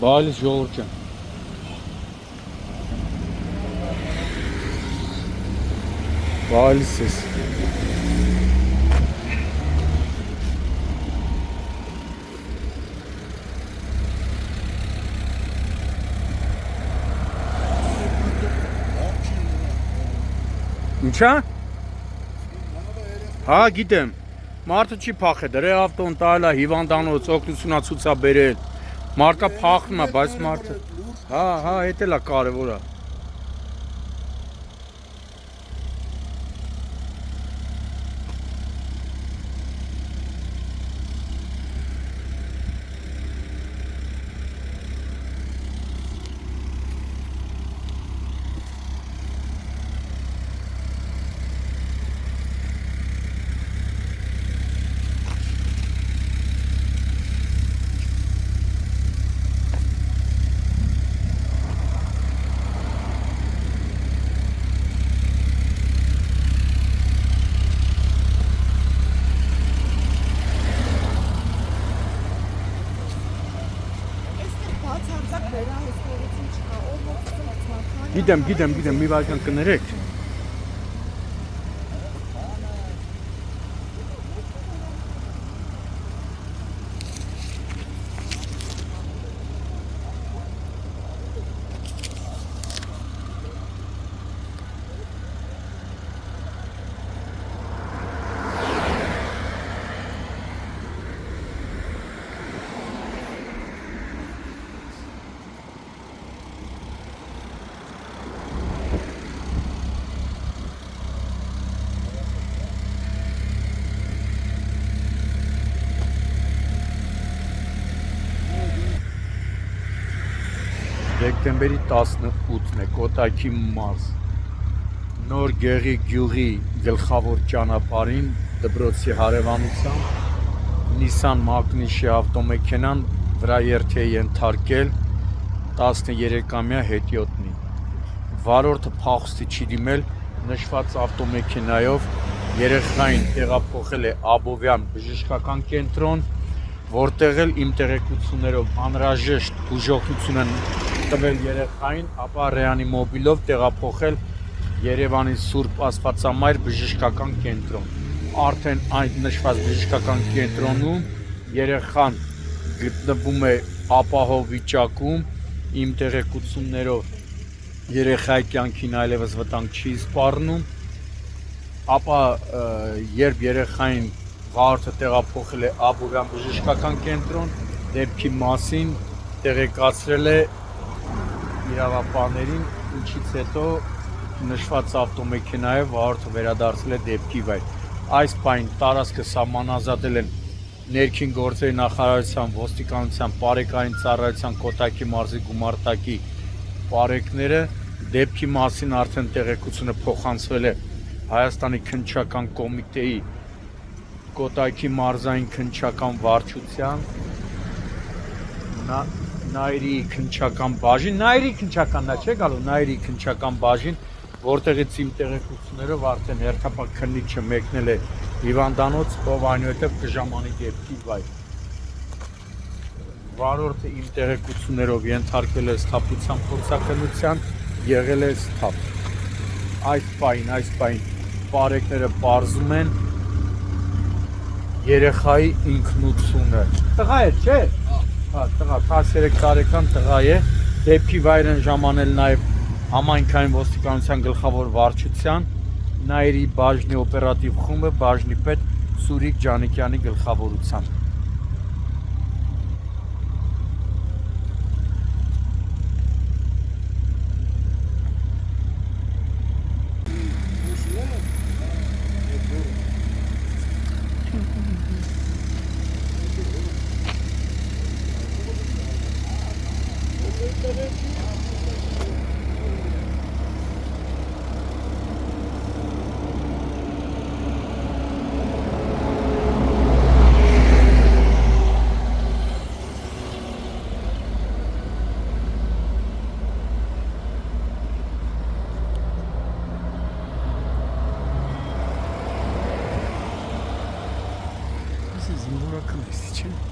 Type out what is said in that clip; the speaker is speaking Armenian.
Բալիս ժողովուրդ ջան։ Բալիս ես։ Ինչա՞։ Հա, գիտեմ։ Մարդը չի փախե, դրե ավտոն տալա, հիվանդանոց, օգնությունա ցույցա բերել։ Մարդը փախնում է, բայց մարդը։ Հա, էդ էլ է կարևորը։ Գիտեմ, մի վարքան կներեք։ Դեկտեմբերի 18-ն է, Կոտայքի մարզ, Նոր Գեղի գյուղի գլխավոր ճանապարհին դպրոցի հարևանությամբ Նիսան Մագնիշի ավտոմեքենան վրա երթ է ենթարկել 13-ամյա հետիոտնի։ Վարորդը փախուստի չի դիմել, նշված ավտոմեքենայով երեխային տեղափոխել է Աբովյան բժշկական կենտրոն, որտեղ էլ իմ տեղեկություններով անհրաժեշտ բուժօգնություն են տվել երեխային, ապա ռեանիմոբիլով տեղափոխել Երևանի Սուրբ Աստվածամայր բժշկական կենտրոն։ Արդեն այդ նշված բժշկական կենտրոնում երեխան գտնվում է ապահով վիճակում, իմ տեղեկություններով երեխայի կյանքին այլևս վտանգ չի սպառնում, ապա երբ երեխային վարորդը տեղափոխել է Աբովյան բժշկական կենտրոն, դեպքի մասին տեղեկացրել է իրավապահներին, ինչից հետո նշված ավտոմեքենայով վարորդը վերադարձել է դեպքի վայր։ Այս պահին տարածքը սահմանազատել են ներքին գործերի նախարարության, ոստիկանության, պարեկային ծառայության Կոտայքի մարզի գումարտակի պարեկները, դեպքի մասին արդեն տեղեկությունը փոխանցվել է Հայաստանի քննչական կոմիտեի Կոտայքի մարզային քննչական վարչության, Նայիրի քննչական բաժին, Նայիրի քննչականն է, չէ՞ գալու, Նայիրի քննչական բաժին, որտեղից իմ տեղեկություններով արդեն հերթապահ քննիչը մեկնել է հիվանդանոց, ով այնուհետև կժամանի դեպքի վայր։ Վարորդը իմ տեղեկություններով ենթարկվել է սթափության փորձաքննության, եղել է սթափ։ Այս պահին պարեկները պարզում են երեխայի ինքնությունը։ Տղա է, չէ՞։ Հա, տղա, 13 տարեկան տղա է, դեպքի վայր են ժամանել նաև համայնքային ոստիկանության գլխավոր վարչության, Նայիրի բաժնի օպերատիվ խումբը, բաժնի պետ Սուրիկ Ջանիկյանի գլխավորությամբ։ Զինվորական է, չէ՞։